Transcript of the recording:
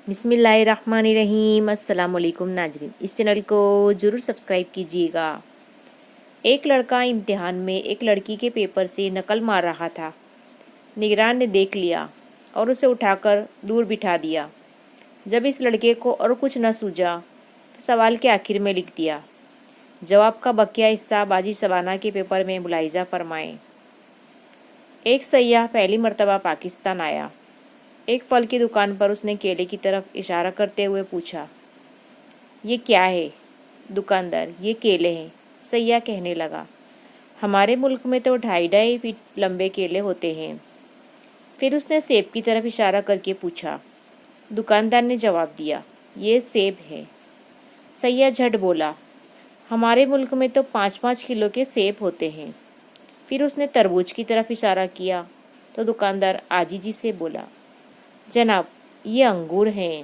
بسم اللہ الرحمن الرحیم۔ السلام علیکم ناظرین، اس چینل کو ضرور سبسکرائب کیجیے گا۔ ایک لڑکا امتحان میں ایک لڑکی کے پیپر سے نقل مار رہا تھا۔ نگران نے دیکھ لیا اور اسے اٹھا کر دور بٹھا دیا۔ جب اس لڑکے کو اور کچھ نہ سوجا تو سوال کے آخر میں لکھ دیا، جواب کا بقیہ حصہ باجی شبانہ کے پیپر میں ملاحظہ فرمائیں۔ ایک سیاح پہلی مرتبہ پاکستان آیا۔ ایک پھل کی دکان پر اس نے کیلے کی طرف اشارہ کرتے ہوئے پوچھا، یہ کیا ہے؟ دکاندار، یہ کیلے ہیں۔ سیاح کہنے لگا، ہمارے ملک میں تو 2.5 فٹ لمبے کیلے ہوتے ہیں۔ پھر اس نے سیب کی طرف اشارہ کر کے پوچھا۔ دکاندار نے جواب دیا، یہ سیب ہے۔ سیاح جھٹ بولا، ہمارے ملک میں تو 5 کلو کے سیب ہوتے ہیں۔ پھر اس نے تربوز کی طرف اشارہ کیا تو دکاندار عاجزی سے بولا، جناب، یہ انگور ہیں۔